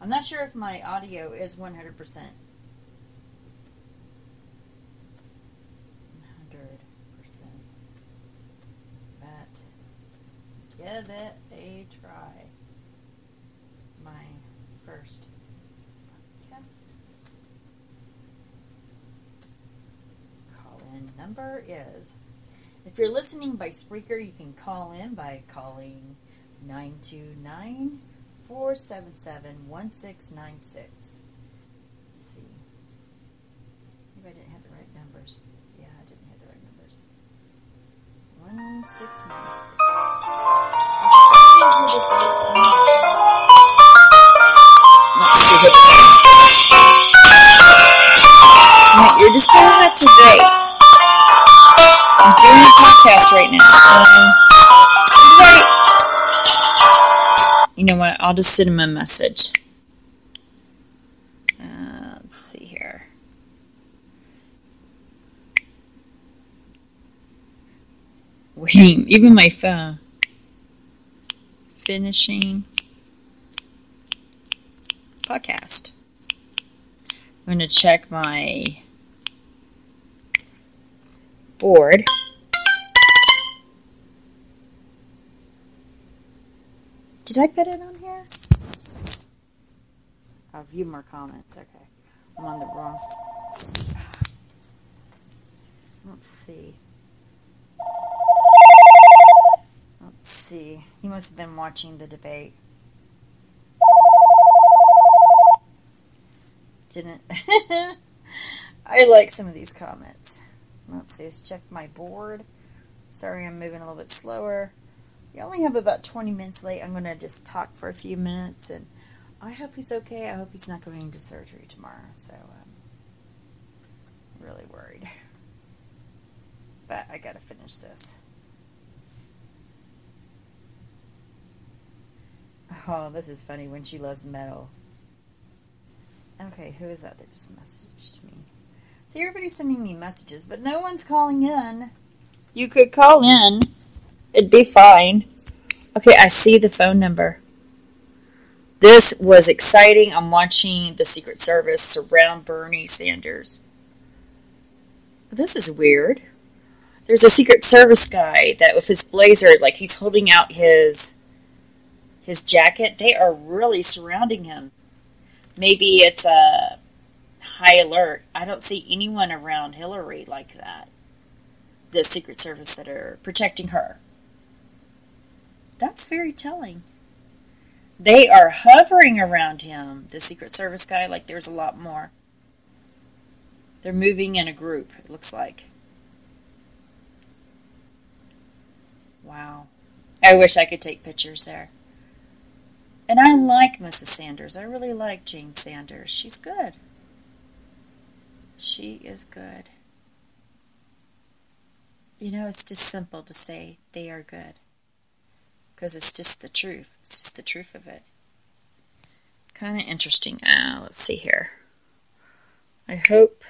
I'm not sure if my audio is 100%. 100%. But give it a try. My first podcast. Call-in number is, if you're listening by Spreaker, you can call in by calling 929 477-1696. Let's see. Maybe I didn't have the right numbers. Yeah, I didn't have the right numbers. 1696. Let's see what this is. Right, you're just going to have to wait. I'm doing a podcast right now. Wait. You know what? I'll just send him a message. Let's see here. Wait, even my phone. Finishing podcast. I'm going to check my board. Did I put it on here? Oh, view more comments. Okay. I'm on the wrong. Let's see. Let's see. He must have been watching the debate. Didn't. I like some of these comments. Let's see. Let's check my board. Sorry, I'm moving a little bit slower. We only have about 20 minutes late. I'm going to just talk for a few minutes, and I hope he's okay. I hope he's not going into surgery tomorrow, so I'm really worried. But I got to finish this. Oh, this is funny. When she loves metal. Okay, who is that just messaged me? See, everybody's sending me messages, but no one's calling in. You could call in. It'd be fine. Okay, I see the phone number. This was exciting. I'm watching the Secret Service surround Bernie Sanders. This is weird. There's a Secret Service guy that with his blazer, like he's holding out his jacket. They are really surrounding him. Maybe it's a high alert. I don't see anyone around Hillary like that. The Secret Service that are protecting her. That's very telling. They are hovering around him, the Secret Service guy, like there's a lot more. They're moving in a group, it looks like. Wow. I wish I could take pictures there. And I like Mrs. Sanders. I really like Jane Sanders. She's good. She is good. You know, it's just simple to say they are good. Because it's just the truth. It's just the truth of it. Kind of interesting. Let's see here. I hope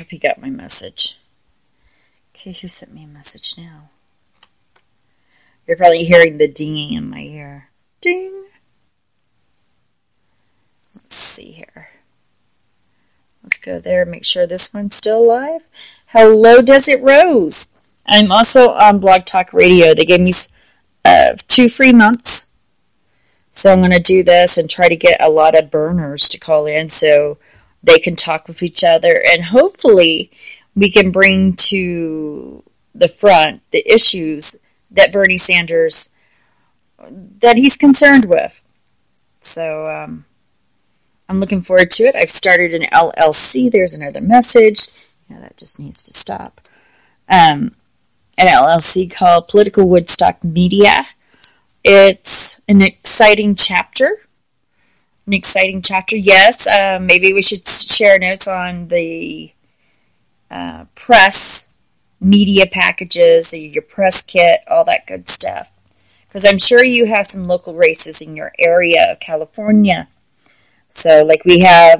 he got my message. Okay, who sent me a message now? You're probably hearing the dinging in my ear. Ding! Let's see here. Let's go there and make sure this one's still alive. Hello, Desert Rose. I'm also on Blog Talk Radio. They gave me 2 free months. So I'm going to do this and try to get a lot of burners to call in so they can talk with each other. And hopefully we can bring to the front the issues that Bernie Sanders, that he's concerned with. So I'm looking forward to it. I've started an LLC. There's another message. Yeah, that just needs to stop. An LLC called Political Woodstock Media. It's an exciting chapter. Yes. Maybe we should share notes on the press media packages, your press kit, all that good stuff. Because I'm sure you have some local races in your area of California. So, like we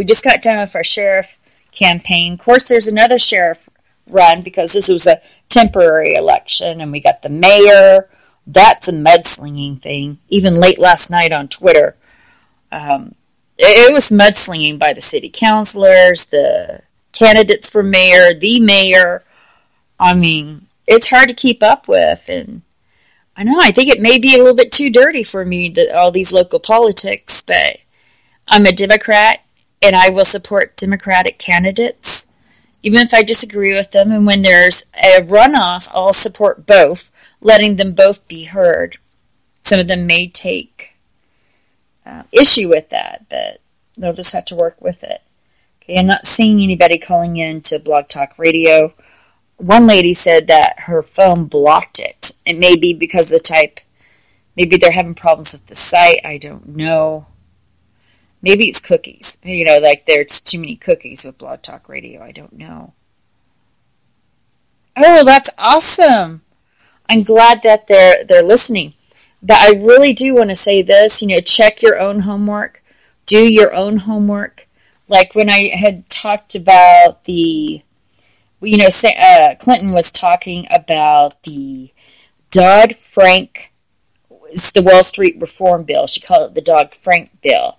just got done with our sheriff campaign. Of course, there's another sheriff run because this was a temporary election, and we got the mayor, That's a mudslinging thing. Even late last night on Twitter, it was mudslinging by the city councilors, the candidates for mayor, the mayor. I mean, it's hard to keep up with, and I know, I think it may be a little bit too dirty for me, all these local politics, but I'm a Democrat, and I will support Democratic candidates, even if I disagree with them, and when there's a runoff, I'll support both, letting them both be heard. Some of them may take issue with that, but they'll just have to work with it. Okay, I'm not seeing anybody calling in to Blog Talk Radio. One lady said that her phone blocked it. It may be because of the type. Maybe they're having problems with the site. I don't know. Maybe it's cookies. You know, like there's too many cookies with Blog Talk Radio. I don't know. Oh, that's awesome. I'm glad that they're listening. But I really do want to say this, check your own homework. Do your own homework. Like when I had talked about Clinton was talking about the Dodd-Frank, it's the Wall Street Reform Bill. She called it the Dodd-Frank Bill.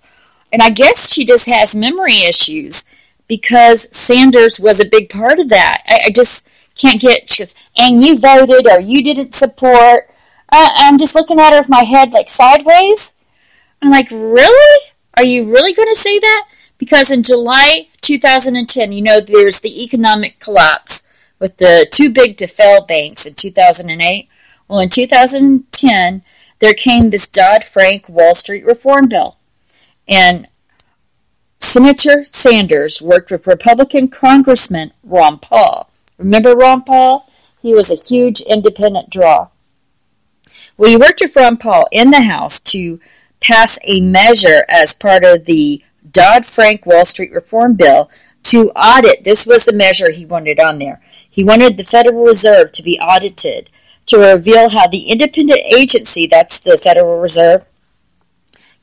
And I guess she just has memory issues because Sanders was a big part of that. I just can't get, she goes, and you voted or you didn't support. I'm just looking at her with my head like sideways. I'm like, really? Are you really going to say that? Because in July 2010, there's the economic collapse with the too big to fail banks in 2008. Well, in 2010, there came this Dodd-Frank Wall Street Reform Bill. And Senator Sanders worked with Republican Congressman Ron Paul. Remember Ron Paul? He was a huge independent draw. Well, he worked with Ron Paul in the House to pass a measure as part of the Dodd-Frank Wall Street Reform Bill to audit. This was the measure he wanted on there. He wanted the Federal Reserve to be audited to reveal how the independent agency, that's the Federal Reserve,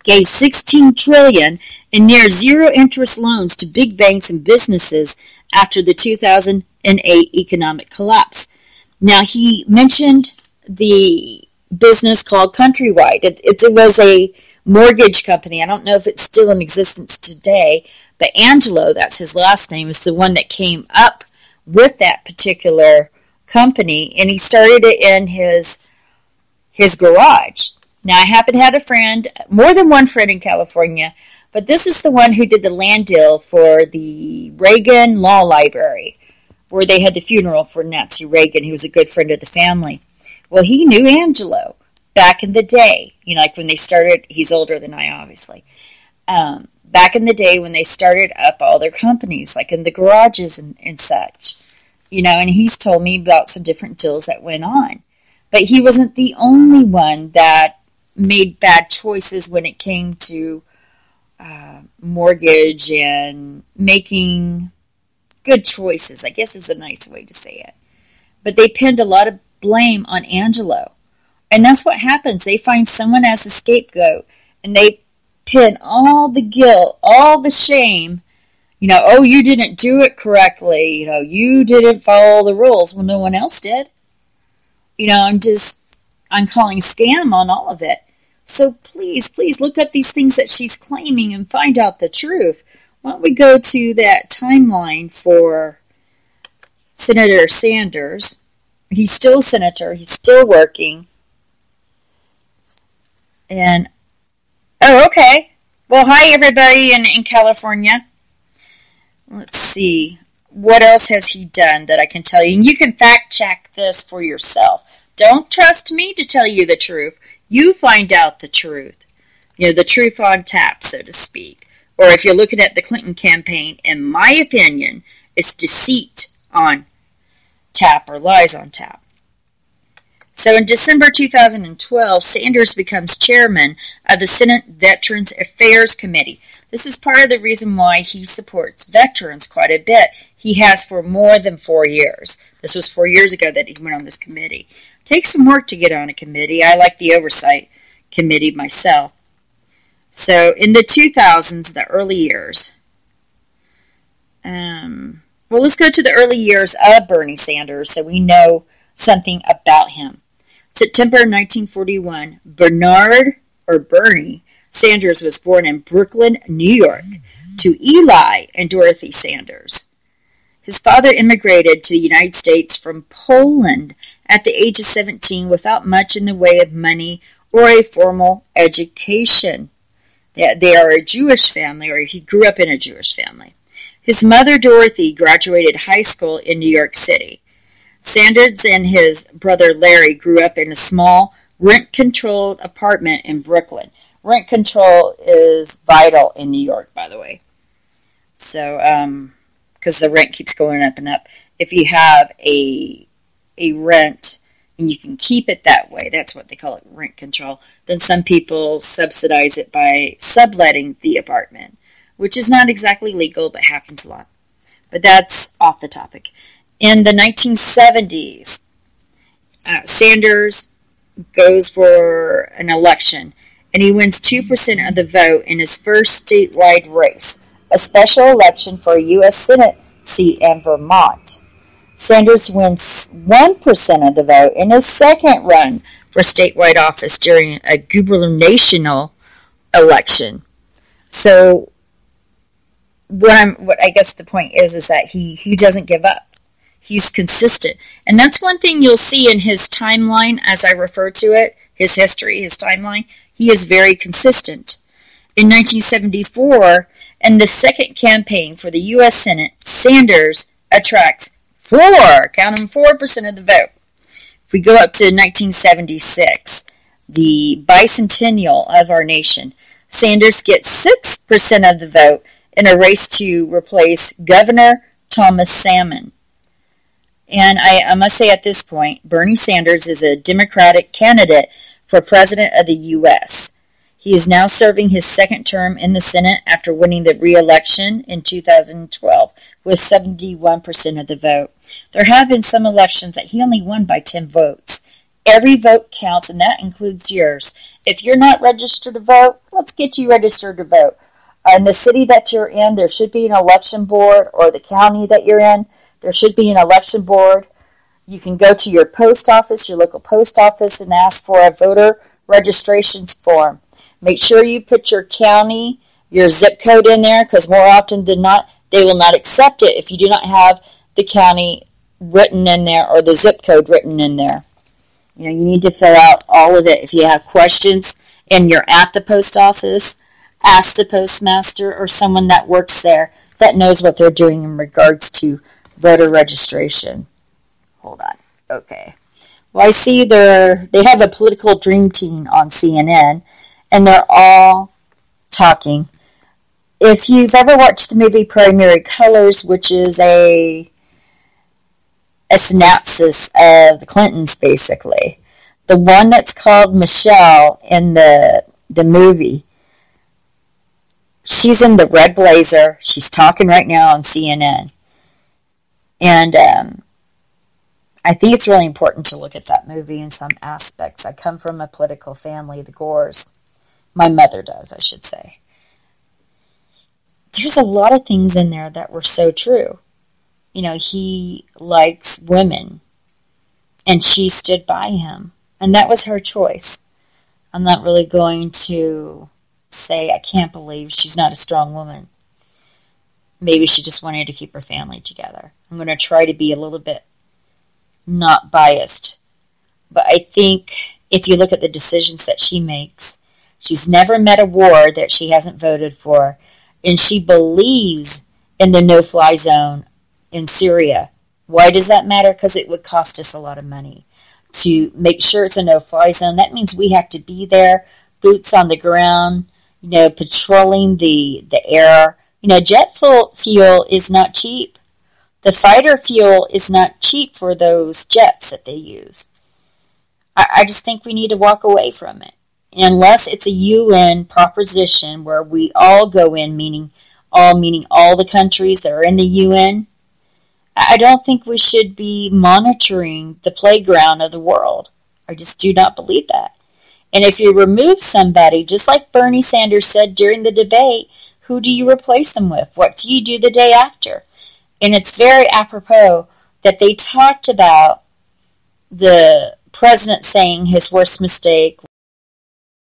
gave $16 trillion in near zero interest loans to big banks and businesses after the 2008 economic collapse. Now, he mentioned the business called Countrywide. It was a mortgage company. I don't know if it's still in existence today, but Angelo, that's his last name, is the one that came up with that particular company, and he started it in his garage. Now, I happen to have a friend, more than one friend in California, but this is the one who did the land deal for the Reagan Law Library, where they had the funeral for Nancy Reagan, who was a good friend of the family. Well, he knew Angelo back in the day, like when they started, he's older than I, obviously. Back in the day when they started up all their companies, like in the garages and such, and he's told me about some different deals that went on. But he wasn't the only one that made bad choices when it came to mortgage and making good choices, I guess is a nice way to say it. But they pinned a lot of blame on Angelo. And that's what happens. They find someone as a scapegoat, and they pin all the guilt, all the shame, oh, you didn't do it correctly, you didn't follow the rules. Well, no one else did. I'm calling scam on all of it. So please look up these things that she's claiming and find out the truth. Why don't we go to that timeline for Senator Sanders? He's still a senator. He's still working. And, oh, okay. Well, hi, everybody in California. Let's see. What else has he done that I can tell you? And you can fact check this for yourself. Don't trust me to tell you the truth. You find out the truth. The truth on tap, so to speak. Or if you're looking at the Clinton campaign, in my opinion, it's deceit on tap or lies on tap. So in December 2012, Sanders becomes chairman of the Senate Veterans Affairs Committee. This is part of the reason why he supports veterans quite a bit. He has for more than 4 years. This was 4 years ago that he went on this committee. It takes some work to get on a committee. I like the oversight committee myself. So in the 2000s, the early years, let's go to the early years of Bernie Sanders so we know something about him. September 1941, Bernie Sanders was born in Brooklyn, New York, to Eli and Dorothy Sanders. His father immigrated to the United States from Poland at the age of 17 without much in the way of money or a formal education. They are a Jewish family, or he grew up in a Jewish family. His mother, Dorothy, graduated high school in New York City. Sanders and his brother Larry grew up in a small, rent-controlled apartment in Brooklyn. Rent control is vital in New York, by the way. So, because the rent keeps going up and up. If you have a rent and you can keep it that way, that's what they call it, rent control, then some people subsidize it by subletting the apartment, which is not exactly legal, but happens a lot. But that's off the topic. In the 1970s, Sanders goes for an election, and he wins 2% of the vote in his first statewide race, a special election for a U.S. Senate seat in Vermont. Sanders wins 1% of the vote in his second run for statewide office during a gubernatorial election. So, what I guess the point is that he doesn't give up. He's consistent. And that's one thing you'll see in his timeline, as I refer to it, his history, his timeline. He is very consistent. In 1974, in the second campaign for the U.S. Senate, Sanders attracts 4% of the vote. If we go up to 1976, the bicentennial of our nation, Sanders gets 6% of the vote in a race to replace Governor Thomas Salmon. And I must say at this point, Bernie Sanders is a Democratic candidate for President of the U.S. He is now serving his second term in the Senate after winning the re-election in 2012 with 71% of the vote. There have been some elections that he only won by 10 votes. Every vote counts, and that includes yours. If you're not registered to vote, let's get you registered to vote. In the city that you're in, there should be an election board, or the county that you're in, there should be an election board. You can go to your post office, your local post office, and ask for a voter registration form. Make sure you put your county, your zip code in there, because more often than not, they will not accept it if you do not have the county written in there or the zip code written in there. You need to fill out all of it. If you have questions and you're at the post office, ask the postmaster or someone that works there that knows what they're doing in regards to voter registration. Hold on. Okay. Well, I see they have a political dream team on CNN, and they're all talking. If you've ever watched the movie Primary Colors, which is a synopsis of the Clintons, basically, the one that's called Michelle in the movie, she's in the red blazer. She's talking right now on CNN. And I think it's really important to look at that movie in some aspects. I come from a political family, the Gores. My mother does, I should say. There's a lot of things in there that were so true. He likes women, and she stood by him. And that was her choice. I'm not really going to say I can't believe she's not a strong woman. Maybe she just wanted to keep her family together. I'm going to try to be a little bit not biased. But I think if you look at the decisions that she makes, she's never met a war that she hasn't voted for. And she believes in the no-fly zone in Syria. Why does that matter? Because it would cost us a lot of money to make sure it's a no-fly zone. That means we have to be there, boots on the ground, patrolling the air. Jet fuel is not cheap. The fighter fuel is not cheap for those jets that they use. I just think we need to walk away from it. Unless it's a UN proposition where we all go in, meaning all the countries that are in the UN, I don't think we should be monitoring the playground of the world. I just do not believe that. And if you remove somebody, just like Bernie Sanders said during the debate, who do you replace them with? What do you do the day after? And it's very apropos that they talked about the president saying his worst mistake